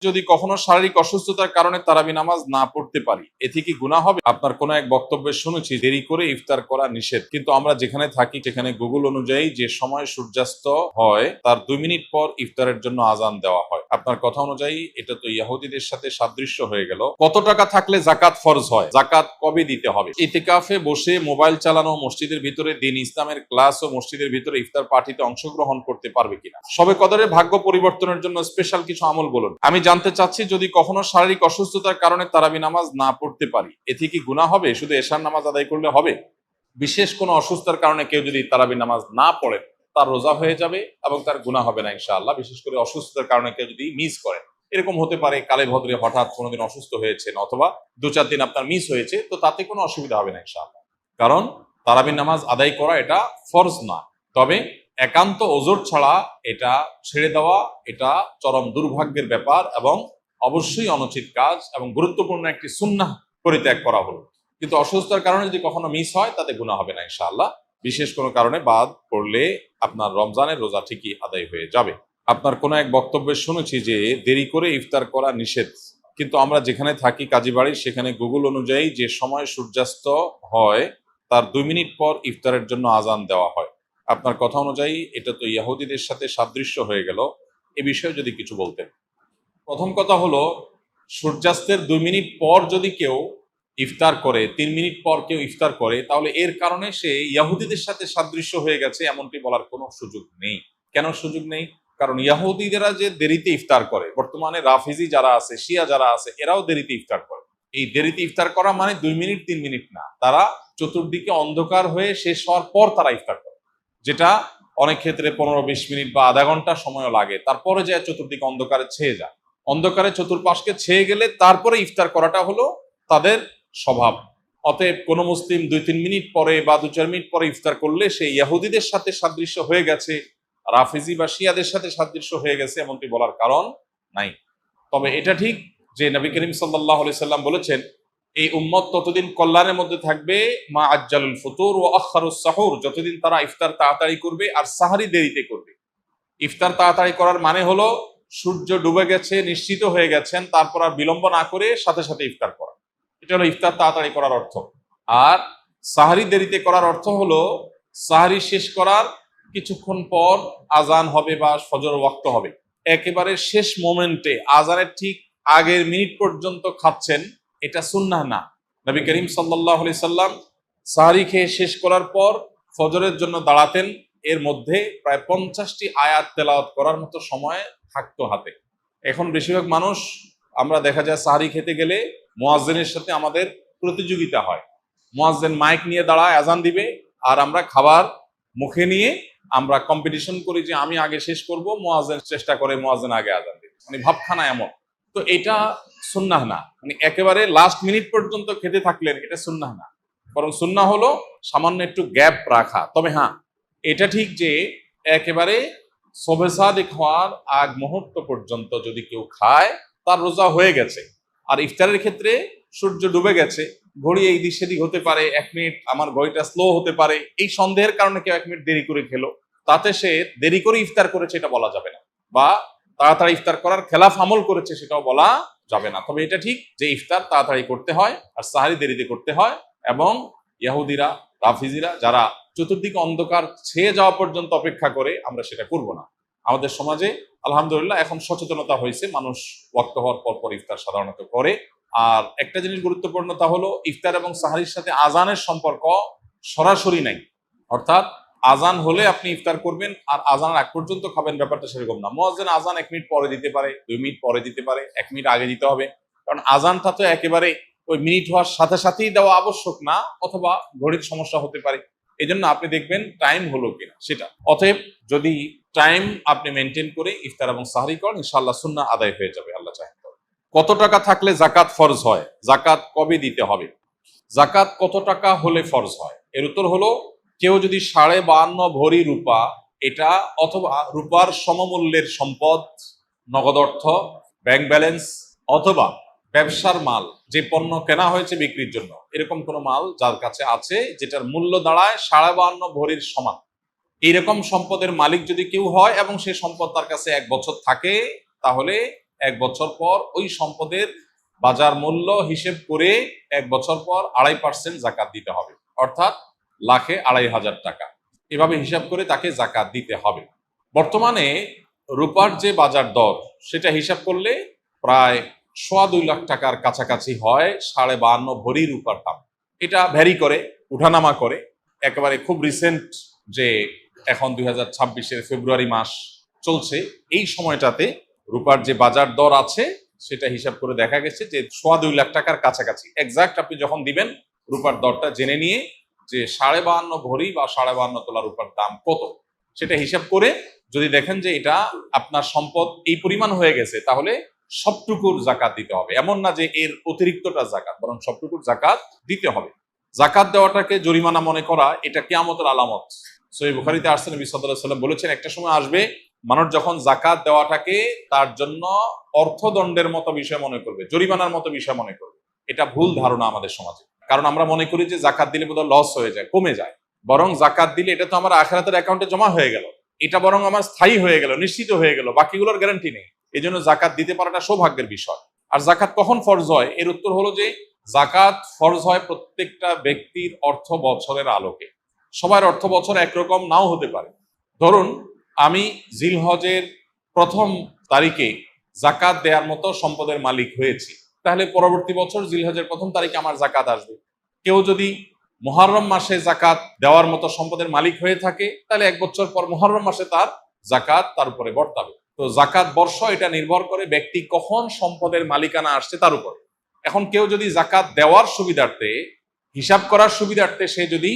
যদি কখনো শারীরিক অসুস্থতার কারণে তারাবি নামাজ না পড়তে পারি, এতে কি গুনাহ হবে? আপনার কোন এক বক্তব্যে শুনেছি দেরি করে ইফতার করা নিষেধ, কিন্তু আমরা যেখানে থাকি সেখানে গুগল অনুযায়ী যে সময় সূর্যাস্ত হয় তার 2 মিনিট পর ইফতারের জন্য আজান দেওয়া হয়। আপনার কথা অনুযায়ী এটা তো ইহুদিদের সাথে সাদৃশ্য হয়ে গেল। কত টাকা থাকলে জাকাত ফরজ হয়? জাকাত কবে দিতে হবে? ইতিকাফে বসে মোবাইল চালানো, মসজিদের ভিতরে দ্বীন ইসলামের ক্লাস ও মসজিদের ভিতরে ইফতার পার্টিতে অংশগ্রহণ করতে পারবে কিনা? সবে কদরের ভাগ্য পরিবর্তনের জন্য স্পেশাল কিছু আমল বলুন। আমি জানতে চাচ্ছি, যদি কখনো শারীরিক অসুস্থতার কারণে তারাবি নামাজ না পড়তে পারি, এতে কি গুনাহ হবে? শুধু এশার নামাজ আদায় করলে হবে? বিশেষ কোনো অসুস্থতার কারণে কেউ যদি তারাবি নামাজ না পড়ে তার রোজা হয়ে যাবে এবং তার গুনাহ হবে না ইনশাআল্লাহ। বিশেষ করে অসুস্থতার কারণে কেউ যদি মিস করে, এরকম হতে পারে কালে ভদ্রে হঠাৎ কোনোদিন অসুস্থ হয়েছেন অথবা 2-4 দিন আপনার মিস হয়েছে, তো তাতে কোনো অসুবিধা হবে না ইনশাআল্লাহ। কারণ তারাবি নামাজ আদায় করা এটা ফরজ না। তবে একান্ত ওজর ছাড়া এটা ছেড়ে দেওয়া এটা চরম দুর্ভাগ্যের ব্যাপার এবং অবশ্যই অনুচিত কাজ এবং গুরুত্বপূর্ণ একটি সুন্নাহ পরিত্যাগ করা হলো। কিন্তু অসুস্থতার কারণে যদি কখনো মিস হয় তাতে গুনাহ হবে না ইনশাআল্লাহ। বিশেষ কোনো কারণে বাদ পড়লে আপনার রমজানের রোজা ঠিকই আদায় হয়ে যাবে। আপনার কোনো এক বক্তব্যে শুনেছি যে দেরি করে ইফতার করা নিষেধ, কিন্তু আমরা যেখানে থাকি কাজীবাড়ি সেখানে গুগল অনুযায়ী যে সময় সূর্যাস্ত হয় তার 2 মিনিট পর ইফতারের জন্য আজান দেওয়া হয়। আপনার কথা অনুযায়ী এটা তো ইহুদিদের সাথে সাদৃশ্য হয়ে গেল। এ বিষয়ে যদি কিছু বলতেন। প্রথম কথা হলো, সূর্যাস্তের 2 মিনিট পর যদি কেউ ইফতার করে, 3 মিনিট পর কেউ ইফতার করে, তাহলে এর কারণে সে ইহুদিদের সাথে সাদৃশ্য হয়ে গেছে এমনটি বলার কোনো সুযোগ নেই। কেন সুযোগ নেই? কারণ ইহুদিরা যে দেরিতে ইফতার করে, বর্তমানে রাফিজি যারা আছে, শিয়া যারা আছে, এরাও দেরিতে ইফতার করে। এই দেরিতে ইফতার করা মানে 2 মিনিট 3 মিনিট না, তারা চতুর্দিকে অন্ধকার হয়ে শেষ হওয়ার পর তারা ইফতার করে, যেটা অনেক ক্ষেত্রে 15-20 মিনিট বা আধা ঘন্টা সময়ও লাগে। তারপরে যে চতুর্দিকে অন্ধকারে ছেয়ে যায়, অন্ধকারে চতুর্পাশকে ছেয়ে গেলে তারপরে ইফতার করাটা হলো তাদের স্বভাব। অতএব কোনো মুসলিম 2-3 মিনিট পরে বা 2-4 মিনিট পরে ইফতার করলে সে ইহুদিদের সাথে সাদৃশ্য হয়ে গেছে, রাফিজি বা শিয়াদের সাথে সাদৃশ্য হয়ে গেছে এমনটি বলার কারণ নাই। তবে এটা ঠিক যে নবী করিম সাল্লাল্লাহু আলাইহি সাল্লাম বলেছেন, এই উম্মত ততদিন কল্যাণের মধ্যে থাকবে মা আজ্জালুল ফুতুর ওয়া আখারুস সাহুর, যতদিন তারা ইফতার তাড়াতাড়ি করবে আর সাহারি দেরিতে করবে। ইফতার তাড়াতাড়ি করার মানে হলো সূর্য ডুবে গেছে, নিশ্চিত হয়ে গেছেন, তারপর আর বিলম্ব না করে সাথে সাথে ইফতার করা, এটা হলো ইফতার তাড়াতাড়ি করার অর্থ। আর সাহারি দেরিতে করার অর্থ হলো সাহারি শেষ করার কিছুক্ষণ পর আজান হবে বা ফজর ওয়াক্ত হবে, একেবারে শেষ মোমেন্টে আজানের ঠিক আগের মিনিট পর্যন্ত খাচ্ছেন, এটা সুন্নাহ না। নবী করিম সাল্লাল্লাহু আলাইহি সাল্লাম সাহারি খেয়ে শেষ করার পর ফজরের জন্য দাঁড়াতেন, এর মধ্যে প্রায় 50টি আয়াত তেলাওয়াত করার মতো সময় থাকতো হাতে। এখন বেশিরভাগ মানুষ আমরা দেখা যায় সাহারি খেতে গেলে মুয়াজ্জিনের সাথে আমাদের প্রতিযোগিতা হয়। মুয়াজ্জিন মাইক নিয়ে দাঁড়ায়, আজান দিবে, আর আমরা খাবার মুখে নিয়ে আমরা কম্পিটিশন করি যে আমি আগে শেষ করব, মুয়াজ্জিন চেষ্টা করে মুয়াজ্জিন আগে আজান দিবে, মানে ভাবখানা এমন। তো এটা সুন্নাহ না, মানে একেবারে লাস্ট মিনিট পর্যন্ত খেতে থাকলেন, এটা সুন্নাহ না। বরং সুন্নাহ হলো সামান্য একটু গ্যাপ রাখা। তবে হ্যাঁ, এটা ঠিক যে একেবারে সবে সাদিক হওয়ার আগ মুহূর্ত পর্যন্ত যদি কেউ খায় তার রোজা হয়ে গেছে। আর ইফতারের ক্ষেত্রে সূর্য ডুবে গেছে, ঘড়ি এই দিক সেদিক হতে পারে, 1 মিনিট আমার ঘড়িটা স্লো হতে পারে, এই সন্দেহের কারণে কেউ 1 মিনিট দেরি করে খেলো, তাতে সে দেরি করে ইফতার করেছে এটা বলা যাবে না, বা তাড়াতাড়ি ইফতার করার খেলাফ আমল করেছে সেটাও বলা যাবে না। তবে এটা ঠিক যে ইফতার তাড়াতাড়ি করতে হয় আর সাহারি দেরিতে করতে হয়, এবং ইহুদিরা রাফিজিরা যারা চতুর্দিকে অন্ধকার ছেয়ে যাওয়া পর্যন্ত অপেক্ষা করে, আমরা সেটা করব না। আমাদের সমাজে আলহামদুলিল্লাহ এখন সচেতনতা হয়েছে, মানুষ ওয়াক্ত হওয়ার পর পর ইফতার সাধারণত করে। আর একটা জিনিস গুরুত্বপূর্ণ, তা হলো ইফতার এবং সাহারির সাথে আজানের সম্পর্ক সরাসরি নাই। অর্থাৎ আজান হলে আপনি ইফতার করবেন আর আজানের আগ পর্যন্ত খাবেন, ব্যাপারটা সেরকম না। মুয়াজ্জিন আজান 1 মিনিট পরে দিতে পারে, 2 মিনিট পরে দিতে পারে, 1 মিনিট আগে দিতে হবে, কারণ আজানটা তো একেবারে ওই মিনিট হওয়ার সাথে সাথেই দেওয়া আবশ্যক না, অথবা ঘড়ির সমস্যা হতে পারে। এই জন্য আপনি দেখবেন টাইম হলো কিনা সেটা। অতএব যদি টাইম আপনি মেনটেন করে ইফতার এবং সাহরি করেন, ইনশাআল্লাহ সুন্নাহ আদায় হয়ে যাবে আল্লাহ চাহে। কত টাকা থাকলে জাকাত ফরজ হয়? জাকাত কবে দিতে হবে? জাকাত কত টাকা হলে ফরজ হয়? এর উত্তর হলো, কেউ যদি 52.5 ভরি রূপা, এটা অথবা রূপার সমমূল্যের সম্পদ, নগদ অর্থ, ব্যাংক ব্যালেন্স, অথবা ব্যবসার মাল, যে পণ্য কেনা হয়েছে বিক্রির জন্য, এরকম কোনো মাল যার কাছে আছে যেটার মূল্য দাঁড়ায় 52.5 ভরির সমান, এইরকম সম্পদের মালিক যদি কেউ হয় এবং সে সম্পদ তার কাছে 1 বছর থাকে, তাহলে 1 বছর পর ওই সম্পদের বাজার মূল্য হিসেব করে 1 বছর পর 2.5% জাকাত দিতে হবে, অর্থাৎ লাখে 2,500 টাকা। এভাবে হিসাব করে তাকে জাকাত দিতে হবে। বর্তমানে রূপার যে বাজার দর সেটা হিসাব করলে প্রায় 2.25 লাখ টাকার কাছাকাছি হয় 52.5 ভরি রূপার দাম। এটা ভ্যারি করে, উঠানামা করে। একেবারে খুব রিসেন্ট যে এখন 2026-এর ফেব্রুয়ারি মাস চলছে, এই সময়টাতে রূপার যে বাজার দর আছে সেটা হিসাব করে দেখা গেছে যে 2.25 লাখ টাকার কাছাকাছি। এক্সাক্ট আপনি যখন দিবেন রূপার দরটা জেনে নিয়ে যে 52.5 ভরি বা 52.5 তোলা রূপার দাম কত সেটা হিসাব করে যদি দেখেন যে এটা আপনার সম্পদ এই পরিমাণ হয়ে গেছে, তাহলে সবটুকুর জাকাত দিতে হবে। এমন না যে এর অতিরিক্তটা জাকাত, বরং সবটুকুর জাকাত দিতে হবে। জাকাত দেওয়াটাকে জরিমানা মনে করা এটা কিয়ামতের আলামত। সহিহ বুখারীতে আসছে, নবী সাল্লাল্লাহু আলাইহি ওয়াসাল্লাম বলেছেন একটা সময় আসবে মানুষ যখন জাকাত দেওয়াটাকে তার জন্য অর্থদণ্ডের মতো বিষয় মনে করবে, জরিমানার মতো বিষয় মনে করবে। এটা ভুল ধারণা আমাদের সমাজে। কারণ আমরা মনে করি যে জাকাত দিলে বোধহয় লস হয়ে যায়, কমে যায়। বরং জাকাত দিলে এটা তো আমার আখিরাতের অ্যাকাউন্টে জমা হয়ে গেল, এটা বরং আমার স্থায়ী হয়ে গেল, নিশ্চিত হয়ে গেল, বাকিগুলোর গ্যারান্টি নেই। এই জন্য জাকাত দিতে পারাটা সৌভাগ্যের বিষয়। আর জাকাত কখন ফরজ হয়, এর উত্তর হলো যে জাকাত ফরজ হয় প্রত্যেকটা ব্যক্তির অর্থ বছরের আলোকে। সবার অর্থ বছর একরকম নাও হতে পারে। ধরুন আমি জিলহজের 1ম তারিখে জাকাত দেওয়ার মতো সম্পদের মালিক হয়েছি, তাহলে পরবর্তী বছর জিলহজের 1ম তারিখে আমার জাকাত আসবে। কেউ যদি মুহররম মাসে জাকাত দেওয়ার মতো সম্পদের মালিক হয়ে থাকে, তাহলে 1 বছর পর মুহররম মাসে তার জাকাত তার উপরে বর্তাবে। তো জাকাত বর্ষ এটা নির্ভর করে ব্যক্তি কখন সম্পদের মালিকানা আসছে তার উপরে। এখন কেউ যদি জাকাত দেওয়ার সুবিধার্থে, হিসাব করার সুবিধার্থে সে যদি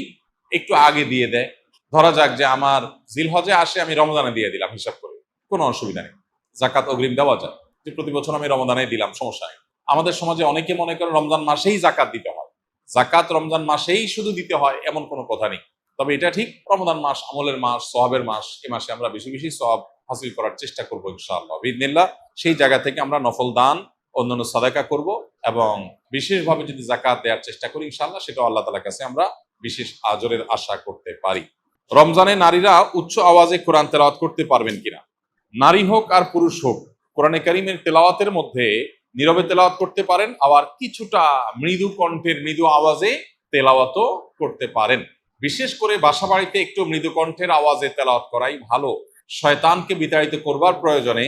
একটু আগে দিয়ে দেয়, ধরা যাক যে আমার জিলহজে আসে, আমি রমজানে দিয়ে দিলাম হিসাব করে, কোনো অসুবিধা নেই, জাকাত অগ্রিম দেওয়া যায়। যে প্রতি বছর আমি রমজানে দিলাম, সমস্যা নেই। আমাদের সমাজে অনেকে মনে করে রমজান মাসেই জাকাত দিতে হয়, জাকাত রমজান মাসেই শুধু দিতে হয় এমন কোনো কথা নেই। তবে এটা ঠিক, রমজান মাস আমলের মাস, সওয়াবের মাস, এই মাসে আমরা বেশি বেশি সওয়াব হাসিল করার চেষ্টা করবো ইনশাআল্লাহ বিইذনিল্লাহ। সেই জায়গা থেকে আমরা নফল দান, অন্যান্য সাদাকা করব এবং বিশেষভাবে যদি জাকাত দেওয়ার চেষ্টা করি ইনশাআল্লাহ, সেটা আল্লাহ তাআলার কাছে আমরা বিশেষ আজরের আশা করতে পারি। রমজানে নারীরা উচ্চ আওয়াজে কোরআন তেলাওয়াত করতে পারবেন কিনা? নারী হোক আর পুরুষ হোক, কোরআনে কারীমের তেলাওয়াতের মধ্যে নীরবে তেলাওয়াত করতে পারেন, আবার কিছুটা মৃদু কণ্ঠের মৃদু আওয়াজে তেলাওয়াতও করতে পারেন। বিশেষ করে বাসা বাড়িতে একটু মৃদু কণ্ঠের আওয়াজে তেলাওয়াত করাই ভালো। শয়তানকে বিতাড়িত করবার প্রয়োজনে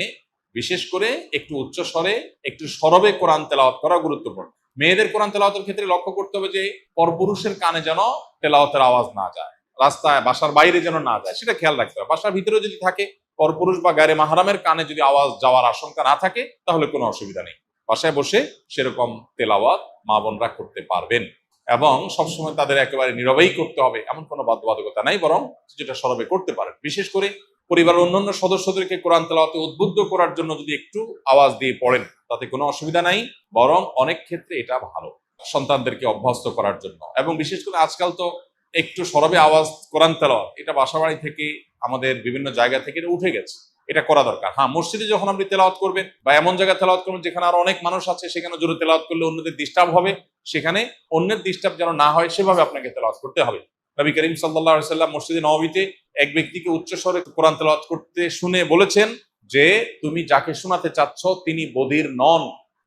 বিশেষ করে একটু উচ্চ স্বরে, একটু সরবে কোরআন তেলাওয়াত করা গুরুত্বপূর্ণ। মেয়েদের কোরআন তেলাওয়াতের ক্ষেত্রে লক্ষ্য করতে হবে যে পরপুরুষের কানে যেন তেলাওয়াতের আওয়াজ না যায়, রাস্তায় বাসার বাইরে যেন না যায়, সেটা খেয়াল রাখতে হবে। বাসার ভিতরে যদি থাকে, পরপুরুষ বা গায়রে মাহরামের কানে যদি আওয়াজ যাওয়ার আশঙ্কা না থাকে, তাহলে কোনো অসুবিধা নেই। বাসায় বসে সেরকম তেলাওয়াত মা বোনরা করতে পারবেন এবং সবসময় তাদের একেবারে নীরবেই করতে হবে এমন কোনো বাধ্যবাধকতা নাই, বরং যেটা সরবে করতে পারেন। বিশেষ করে পরিবারের অন্যান্য সদস্যদেরকে কোরআন তেলাওয়াতে উদ্বুদ্ধ করার জন্য যদি একটু আওয়াজ দিয়ে পড়েন, তাতে কোনো অসুবিধা নাই, বরং অনেক ক্ষেত্রে এটা ভালো সন্তানদেরকে অভ্যস্ত করার জন্য। এবং বিশেষ করে আজকাল তো একটু সরবে আওয়াজ কোরআন তেলাওয়াত এটা বাসাবাড়ি থেকে, আমাদের বিভিন্ন জায়গা থেকে এটা উঠে গেছে, এটা করা দরকার। হ্যাঁ, মসজিদে যখন আপনি তেলাওয়াত করবেন বা এমন জায়গায় তেলাওয়াত করবেন যেখানে আরো অনেক মানুষ আছে, সেখানে জোরে তেলাওয়াত করলে অন্যদের ডিস্টার্ব হবে, সেখানে অন্যের ডিস্টার্ব যেন না হয় সেভাবে আপনাকে তেলাওয়াত করতে হবে। নবী করিম সাল্লাল্লাহু আলাইহি ওয়াসাল্লাম মসজিদে নববীতে এক ব্যক্তিকে উচ্চ স্বরে কোরআন তেলাওয়াত করতে শুনে বলেছেন যে তুমি যাকে শোনাতে চাচ্ছ তিনি বধির নন,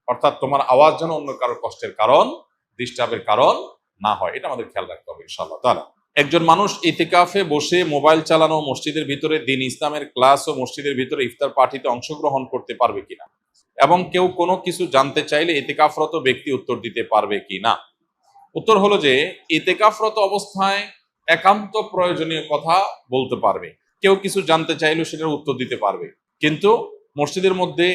অর্থাৎ তোমার আওয়াজ যেন অন্য কারোর কষ্টের কারণ, ডিস্টার্বের কারণ না হয়। এটা আমাদের খেয়াল রাখতে হবে ইনশাআল্লাহ তাআলা। একজন মানুষ ইতিকাফে বসে মোবাইল চালানো, মসজিদের ভিতরে দ্বীন ইসলামের ক্লাস ও মসজিদের ভিতরে ইফতার পার্টিতে অংশগ্রহণ করতে পারবে কিনা, এবং কেউ কোনো কিছু জানতে চাইলে ইতিকাফরত ব্যক্তি উত্তর দিতে পারবে কিনা? উত্তর হলো যে ইতিকাফরত অবস্থায় একান্ত প্রয়োজনীয় কথা বলতে পারবে, কেউ কিছু জানতে চাইলেও সেটার উত্তর দিতে পারবে। কিন্তু মসজিদের মধ্যে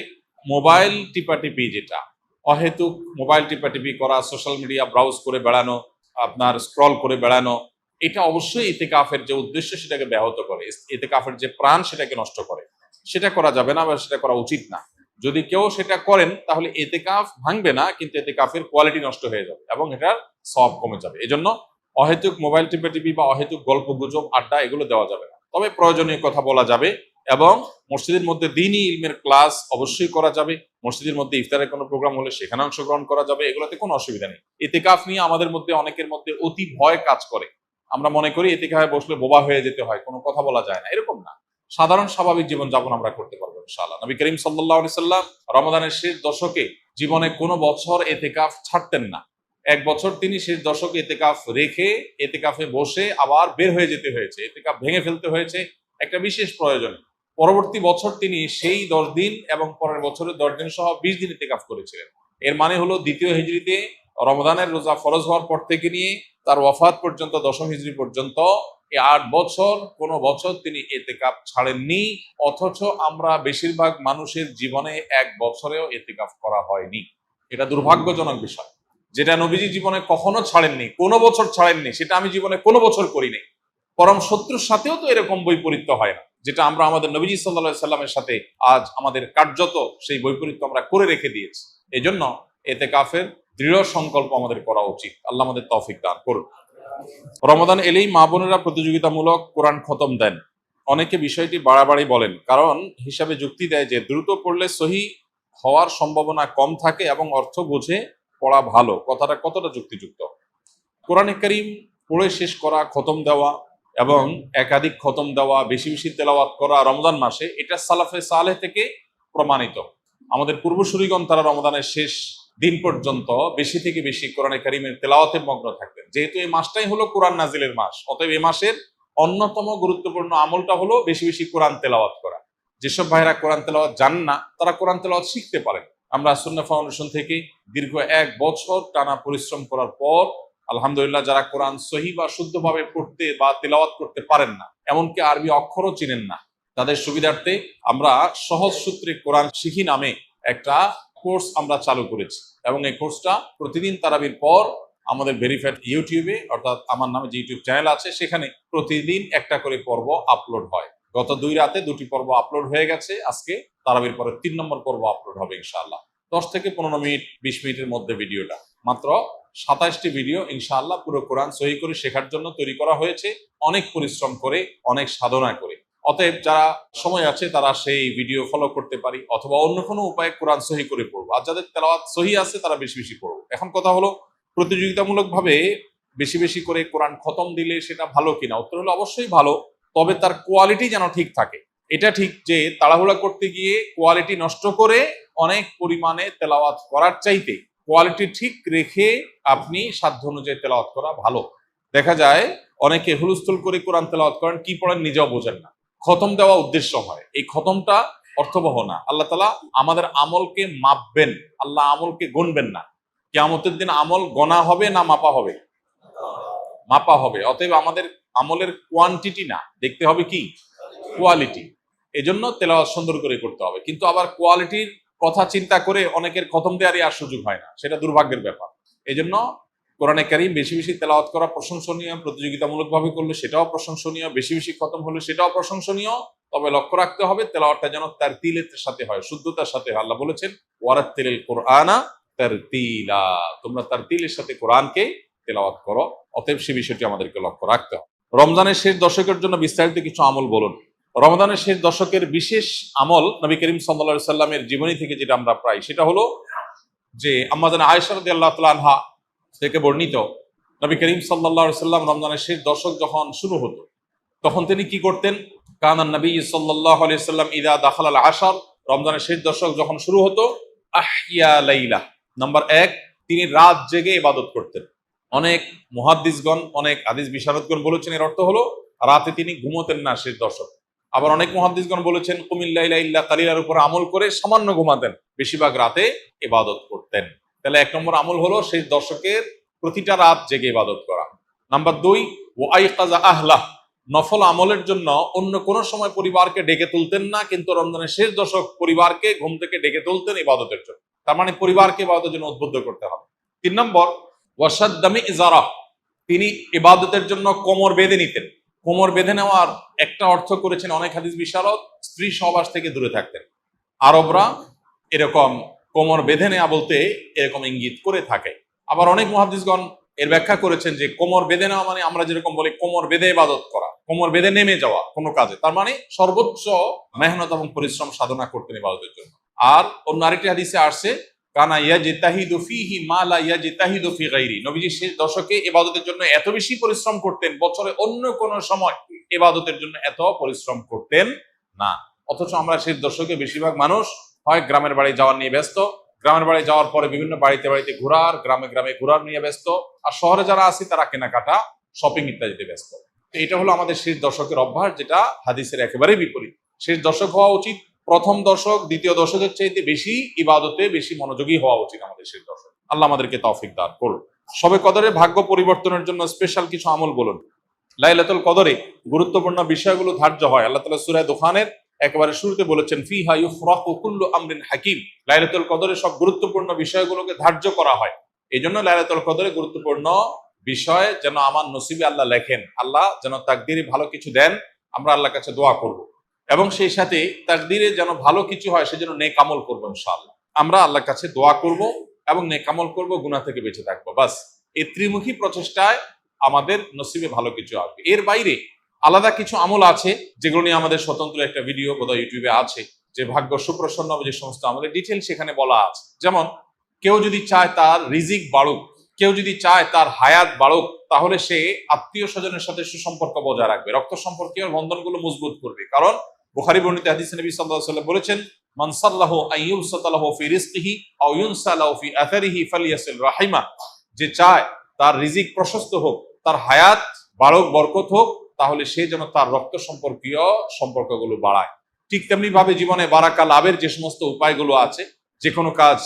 মোবাইল টিপাটিপি, যেটা অহেতুক মোবাইল টিপাটিপি করা, সোশ্যাল মিডিয়া ব্রাউজ করে বেড়ানো, আপনার স্ক্রল করে বেড়ানো, এটা অবশ্যই ইতিকাফের যে উদ্দেশ্য সেটাকে ব্যাহত করে, ইতিকাফের যে প্রাণ সেটাকে নষ্ট করে। সেটা করা যাবে না বা সেটা করা উচিত না। যদি কেউ সেটা করেন তাহলে ইতিকাফ ভাঙবে না, কিন্তু ইতিকাফের কোয়ালিটি নষ্ট হয়ে যাবে এবং এটার সওয়াব কমে যাবে। এজন্য অহেতুক মোবাইল টিপি বা অহেতুক গল্প গুজব আড্ডা এগুলো দেওয়া যাবে না, তবে প্রয়োজনীয় কথা বলা যাবে। এবং মসজিদের মধ্যে দ্বীনি ইলমের ক্লাস অবশ্যই করা যাবে, মসজিদের মধ্যে ইফতারের কোনো প্রোগ্রাম হলে সেখানে অংশগ্রহণ করা যাবে, এগুলোতে কোনো অসুবিধা নেই। ইতিকাফ নিয়ে আমাদের মধ্যে অনেকের মধ্যে অতি ভয় কাজ করে, আমরা মনে করি ইতিকাফে বসলে বোবা হয়ে যেতে হয়, কোনো কথা বলা যায় না, এরকম না। সাধারণ স্বাভাবিক জীবনযাপন আমরা করতে পারবো ইনশাআল্লাহ। নবী করিম সাল্লাল্লাহু আলাইহি সাল্লাম রমাদানের শেষ দশকে জীবনে কোনো বছর এতেকাফ ছাড়তেন না। এক বছর তিনি শেষ দশকে এতেকাফ রেখে এতেকাফে বসে আবার বের হয়ে যেতে হয়েছে, এতেকাফ ভেঙে ফেলতে হয়েছে একটা বিশেষ প্রয়োজনে। পরবর্তী বছর তিনি সেই 10 দিন এবং পরের বছরের 10 দিন সহ 20 দিন ইতিকাফ করেছিলেন। এর মানে হলো দ্বিতীয় হিজরিতে রমজানের রোজা ফরজ হওয়ার পর থেকে নিয়ে তার ওয়াফাত পর্যন্ত, দশম হিজরি পর্যন্ত এই 8 বছর কোনো বছর তিনি ইতিকাফ ছাড়েননি। অথচ আমরা বেশিরভাগ মানুষের জীবনে এক বছরেও ইতিকাফ করা হয়নি। এটা দুর্ভাগ্যজনক বিষয়। যেটা নবীজি জীবনে কখনো ছাড়েননি, কোনো বছর ছাড়েননি, সেটা আমি জীবনে কোনো বছর করিনি। পরম শত্রুর সাথেও তো এরকম বৈপরীত্য হয় না, যেটা আমরা আমাদের নবীজি সাল্লাল্লাহু আলাইহি সাল্লামের সাথে আজ আমাদের কার্যত সেই বৈপরীত্য আমরা করে রেখে দিয়েছি। এজন্য ইতিকাফের দৃঢ় সংকল্প আমাদের করা উচিত। আল্লাহ আমাদের তৌফিক দান করুন। রমাদান এলেই মা বোনেরা প্রতিযোগিতামূলক কোরআন খতম দেন। অনেকে বিষয়টি বাড়াবাড়ি বলেন, কারণ হিসাবে যুক্তি দেয় যে দ্রুত পড়লে সহি হওয়ার সম্ভাবনা কম থাকে এবং অর্থ বুঝে পড়া ভালো। কথাটা কতটা যুক্তিযুক্ত? কোরআনে কারীম পড়ে শেষ করা, খতম দেওয়া এবং একাধিক খতম দেওয়া, বেশি বেশি তেলাওয়াত করা রমজান মাসে, এটা সালাফে সালেহ থেকে প্রমাণিত। আমাদের পূর্বসূরিগণ তারা রমজানের শেষ দিন পর্যন্ত বেশি থেকে বেশি কোরআনে কারীমের তেলাওয়াতে মগ্ন থাকতেন। যেহেতু এই মাসটাই হলো কোরআন নাজিলের মাস, অতএব এই মাসের অন্যতম গুরুত্বপূর্ণ আমলটা হলো বেশি বেশি কোরআন তেলাওয়াত করা। যেসব ভাইরা কোরআন তেলাওয়াত জানেন না, তারা কোরআন তেলাওয়াত শিখতে পারেন। আমরা সুন্নাহ ফাউন্ডেশন থেকে দীর্ঘ 1 বছর টানা পরিশ্রম করার পর আলহামদুলিল্লাহ, যারা কোরআন সহি বা শুদ্ধভাবে পড়তে বা তেলাওয়াত করতে পারেন না, এমনকি আরবি অক্ষরও চিনেন না, তাদের সুবিধার্থে আমরা সহজ সূত্রে কোরআন শিখি নামে একটা কোর্স আমরা চালু করেছি। এবং এই কোর্সটা প্রতিদিন তারাবির পর আমাদের ভেরিফাইড ইউটিউবে, অর্থাৎ আমার নামে যে ইউটিউব চ্যানেল আছে, সেখানে প্রতিদিন একটা করে পর্ব আপলোড হয়। গত 2 রাতে 2টি পর্ব আপলোড হয়ে গেছে। আজকে তারাবির পরে 3 নম্বর পর্ব আপলোড হবে ইনশাআল্লাহ। 10 থেকে 15 মিনিট, 20 মিনিটের মধ্যে ভিডিওটা, মাত্র 27টি ভিডিও ইনশাআল্লাহ পুরো কোরআন সহি করে শেখার জন্য তৈরি করা হয়েছে, অনেক পরিশ্রম করে, অনেক সাধনা করে। অতএব যারা সময় আছে তারা সেই ভিডিও ফলো করতে পারি, অথবা অন্য কোনো উপায়ে কোরআন সহি করে পড়বো। আর যাদের তেলাওয়াত সহি আছে তারা বেশি বেশি পড়বো। এখন কথা হলো, প্রতিযোগিতামূলকভাবে বেশি বেশি করে কোরআন খতম দিলে সেটা ভালো কিনা? উত্তর হলো অবশ্যই ভালো, তবে তার কোয়ালিটি যেন ঠিক থাকে। এটা ঠিক যে তাড়াহুড়া করতে গিয়ে কোয়ালিটি নষ্ট করে অনেক পরিমাণে তেলাওয়াত করার চাইতে কোয়ালিটি ঠিক রেখে আপনি সাধ্য অনুযায়ী তেলাওয়াত করা ভালো। দেখা যায় অনেকে হুলস্থুল করে কোরআন তেলাওয়াত করেন, কি পড়েন নিজেও বোঝেন না। খতম দেওয়া উদ্দেশ্য হয়, এই খতমটা অর্থবহ না। আল্লাহ তাআলা আমাদের আমলকে মাপবেন, আল্লাহ আমলকে গণবেন না। কিয়ামতের দিন আমল গণা হবে না মাপা হবে? মাপা হবে। অতএব আমাদের আমলের কোয়ান্টিটি না, দেখতে হবে কি? কোয়ালিটি। এজন্য তেলাওয়াত সুন্দর করে করতে হবে। কিন্তু আবার কোয়ালিটির কথা চিন্তা করে অনেকের খতম দেওয়ারই আর সুযোগ হয় না, সেটা দুর্ভাগ্যের ব্যাপার। এজন্য কোরআনে কারীম বেশি বেশি তেলাওয়াত করা প্রশংসনীয়, প্রতিযোগিতামূলকভাবে করলে সেটাও প্রশংসনীয়, বেশি বেশি খতম হলে সেটাও প্রশংসনীয়। তবে লক্ষ্য রাখতে হবে তেলাওয়াতটা যেন তারতিলের সাথে হয়, শুদ্ধতার সাথে হয়। আল্লাহ বলেছেন, ওয়ারাত্তিলিল কুরআনা তারতিলা, তোমরা তারতিলের সাথে কোরআনকে তেলাওয়াত করো। অতএব সে বিষয়টি আমাদেরকে লক্ষ্য রাখতে হবে। রমজানের শেষ দশকের জন্য বিস্তারিত কিছু আমল বলুন। রমজানের শেষ দশকের বিশেষ আমল নবী করিম সাল্লাল্লাহু আলাইহি সাল্লামের জীবনী থেকে যেটা আমরা পাই, সেটা হলো যে আম্মা জানা আয়েশা রাদিয়াল্লাহু তাআলা আনহা থেকে বর্ণিত, নবী করিম সাল্লাল্লাহু আলাইহি সাল্লাম রমজানের শেষ দশক যখন শুরু হতো, তখন তিনি কি করতেন? কানান নবী সাল্লাল্লাহু আলাইহি সাল্লাম ইযা দাখালাল আশর, রমজানের শেষ দশক যখন শুরু হতো, আহইয়া লাইলা, নাম্বার 1, তিনি রাত জেগে ইবাদত করতেন। অনেক মুহাদ্দিসগণ, অনেক হাদিস বিশারদগণ বলেছেন এর অর্থ হলো রাতে তিনি ঘুমোতেন না শেষ দশক। আবার অনেক মুহাদ্দিসগণ বলেছেন কুমিল লাইলা ইল্লা কালিলার উপর আমল করে সামান্য ঘুমাতেন, বেশিরভাগ রাতে ইবাদত করতেন। তাহলে 1 নম্বর আমল হলো শেষ দশকের প্রতিটা রাত জেগে ইবাদত করা। নাম্বার 2, ওয়াইকাযা আহলাহ, নফল আমলের জন্য অন্য কোন সময় পরিবারকে ডেকে তুলতেন না, কিন্তু রমজানের শেষ দশক পরিবারকে ঘুম থেকে ডেকে তুলতেন ইবাদতের জন্য। তার মানে পরিবারকে ইবাদতের জন্য উদ্বুদ্ধ করতে হবে। 3 নম্বর, ওয়াসাদ্দামি ইজারা, তিনি ইবাদতের জন্য কোমর বেঁধে নিতেন। কোমর বেঁধে নেওয়ার একটা অর্থ করেছেন অনেক হাদিস বিশারদ, স্ত্রী সহবাস থেকে দূরে থাকতেন। আরবরা এরকম কোমর বেঁধে নেওয়া বলতে এরকম ইঙ্গিত করে থাকে। আবার অনেক মুহাদ্দিসগণ এর ব্যাখ্যা করেছেন যে কোমর বেঁধে নেওয়া মানে আমরা যেরকম বলি কোমর বেঁধে ইবাদত করা, কোমর বেঁধে নেমে যাওয়া কোনো কাজে, তার মানে সর্বোচ্চ মেহনত এবং পরিশ্রম সাধনা করতেন ইবাদতের জন্য। আর অন্য আরেকটি হাদিসে আসছে, কানা ইয়াজতাহিদু ফীহি মা লা ইয়াজতাহিদু ফি গায়রি, নবীজি শেষ দশকে ইবাদতের জন্য এত বেশি পরিশ্রম করতেন, বছরে অন্য কোন সময় ইবাদতের জন্য এত পরিশ্রম করতেন না। অথচ আমরা শেষ দশকে বেশিরভাগ মানুষ হয় গ্রামের বাড়ি যাওয়ার নিয়ে ব্যস্ত, গ্রামের বাড়ি যাওয়ার পরে বিভিন্ন বাড়িতে বাড়িতে ঘোরার, গ্রামে গ্রামে ঘোরার নিয়ে ব্যস্ত, আর শহরে যারা আছি তারা কেনাকাটা, শপিং ইত্যাদিতে ব্যস্ত। তো এটা হলো আমাদের শেষ দশকের অভ্যাস, যেটা হাদিসের একেবারেই বিপরীত। শেষ দশক হওয়া উচিত প্রথম দশক, দ্বিতীয় দশকের চাইতে বেশি ইবাদতে বেশি মনোযোগী হওয়া উচিত আমাদের শেষ দশক। আল্লাহ আমাদেরকে তৌফিক দান করুন। শবে কদরের ভাগ্য পরিবর্তনের জন্য স্পেশাল কিছু আমল বলুন। লাইলাতুল কদরে গুরুত্বপূর্ণ বিষয়গুলো ধার্য হয়। আল্লাহ তাআলা সূরা দুখানের একেবারে শুরুতে বলেছেন, ফিহা ইউফরাকু কুল্লু আমরিন হাকিম। লাইলাতুল কদরে সব গুরুত্বপূর্ণ বিষয়গুলোকে ধার্য করা হয়। এই জন্য লাইলাতুল কদরে গুরুত্বপূর্ণ বিষয় যেন আমার নসিবে আল্লাহ লেখেন, আল্লাহ যেন তাকদীরে ভালো কিছু দেন, আমরা আল্লাহর কাছে দোয়া করব। এবং সেই সাথে তাকদীরে যেন ভালো কিছু হয় সেজন্য নেক আমল করবো ইনশাআল্লাহ। আমরা আল্লাহর কাছে দোয়া করব এবং নেক আমল করব, গুনাহ থেকে বেঁচে থাকবো। বাস এই ত্রিমুখী প্রচেষ্টায় আমাদের নসিবে ভালো কিছু আসবে। এর বাইরে আলাদা কিছু আমল আছে যেগুলো নিয়ে আমাদের স্বতন্ত্র একটা ভিডিও বোধহয় ইউটিউবে আছে, যে ভাগ্য সুপ্রসন্ন হবে যে সমস্ত আমলের ডিটেল সেখানে বলা আছে। যেমন কেউ যদি চায় তার রিজিক বাড়ুক, কেউ যদি চায় তার হায়াত বাড়ুক, তাহলে সে আত্মীয় স্বজনের সাথে সুসম্পর্ক বজায় রাখবে, রক্ত সম্পর্কীয় বন্ধনগুলো মজবুত করবে। কারণ বুখারী বর্ণিত হাদিসে নবী সাল্লাল্লাহু আলাইহি ওয়াসাল্লাম বলেছেন, মান সাল্লাহু আইয়ুবসাতা লাহু ফি রিজকিহি আও ইউনসা লাহু ফি আথারিহি ফালিয়াসিল রাহিমা। যে চায় তার রিজিক প্রশস্ত হোক, তার হায়াত বাড়ুক, বরকত হোক, তাহলে সে যেন তার রক্ত সম্পর্কীয় সম্পর্কগুলো বাড়ায়। ঠিক তেমনি ভাবে জীবনে বারাকা লাভের যে সমস্ত উপায়গুলো আছে, যে কোনো কাজ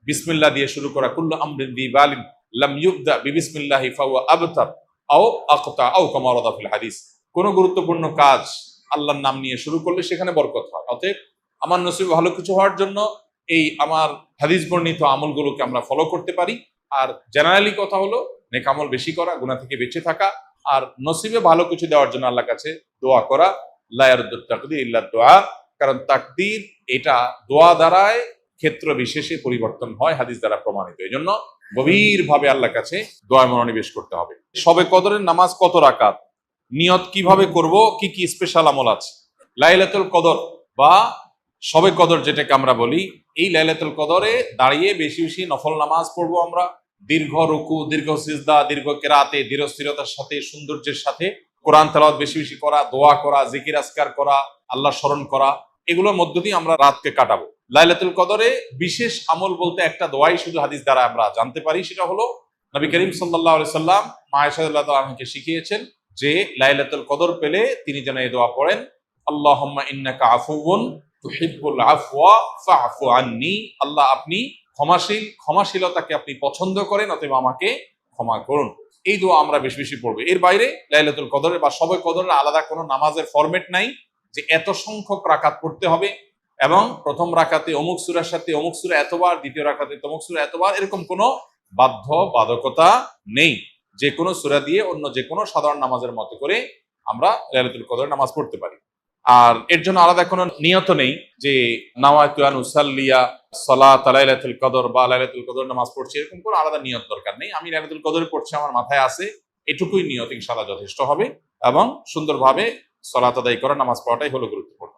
বিসমিল্লাহ দিয়ে শুরু করা, কুল্লু আমরিন বিবালিন লাম ইউবদা বিবিসমিল্লাহি ফাহুয়া আবতার আও আকতা আও কামা ওয়ারাদা ফিল হাদিস। কোন গুরুত্বপূর্ণ কাজ আল্লাহর নাম নিয়ে শুরু করলে সেখানে বরকত হয়। অতএব আমার নসিবে ভালো কিছু হওয়ার জন্য এই আমার হাদিস বর্ণিত আমলগুলোকে আমরা ফলো করতে পারি। আর জেনারেলি কথা হলো নেক আমল বেশি করা, গুনাহ থেকে বেঁচে থাকা, আর নসিবে ভালো কিছু দেওয়ার জন্য আল্লাহর কাছে দোয়া করা। লা ইয়ারুদ্দুত তাকদীর ইল্লা দুআ। কারণ তাকদীর এটা দোয়া দ্বারায় ক্ষেত্র বিশেষে পরিবর্তন হয়, হাদিস দ্বারা প্রমাণিত। এই জন্য গভীর ভাবে আল্লাহর কাছে দোয়া মনোনিবেশ করতে হবে। শবে কদরের নামাজ কত রাকাত, নিয়ত কিভাবে করব, কি কি স্পেশাল আমল আছে। লাইলাতুল কদর বা শবে কদর যেটাকে আমরা বলি, এই লাইলাতুল কদরে দাঁড়িয়ে বেশি বেশি নফল নামাজ পড়বো আমরা। দীর্ঘ রুকু, দীর্ঘ সিজদা, দীর্ঘ কেরাতে, দৃঢ় স্থিরতার সাথে, সৌন্দর্যের সাথে কোরআন তেলাওয়াত বেশি বেশি করা, দোয়া করা, জিকির আজকার করা, আল্লাহ স্মরণ করা, এগুলোর মধ্য দিয়ে আমরা রাতকে কাটাবো। লাইলাতুল কদরে বিশেষ আমল বলতে একটা দোয়াই শুধু হাদিস দ্বারা আমরা জানতে পারি, সেটা হলো নবী করিম সাল্লাল্লাহু আলাইহি সাল্লাম মা আয়েশা রাদিয়াল্লাহু আনহাকে শিখিয়েছেন যে লাইলাতুল কদর পেলে তিনি যেন এই দোয়া পড়েন, আল্লাহুম্মা ইন্নাকা আফুউন তুহিব্বুল আফওয়া ফাআফু আন্নী। আল্লাহ আপনি ক্ষমাশীল, ক্ষমাশীলতাকে আপনি পছন্দ করেন, অতএব আমাকে ক্ষমা করুন। এই দোয়া আমরা বেশি বেশি পড়বো। এর বাইরে লাইলাতুল কদরের বা শবে কদরের আলাদা কোনো নামাজের ফরম্যাট নাই যে এত সংখ্যক রাকাত পড়তে হবে এবং প্রথম রাকাতে অমুক সূরার সাথে অমুক সূরা এতবার, দ্বিতীয় রাকাতে তমুক সূরা এতবার, এরকম কোনো বাধ্যবাধকতা নেই। যে কোনো সূরা দিয়ে অন্য যে কোনো সাধারণ নামাজের মতো করে আমরা লাইলাতুল কদরের নামাজ পড়তে পারি। আর এর জন্য আলাদা কোনো নিয়ত নেই যে নাওয়াইতু আন উসাল্লিয়া সালাত লাইলাতুল কদর বা লাইলাতুল কদর নামাজ পড়ছি, এরকম কোনো আলাদা নিয়ত দরকার নেই। আমি লাইলাতুল কদরে পড়ছি, আমার মাথায় আছে, এটুকুই নিয়ত ইনশাআল্লাহ যথেষ্ট হবে এবং সুন্দরভাবে সালাত আদায় করা, নামাজ পড়াটাই হলো গুরুত্বপূর্ণ।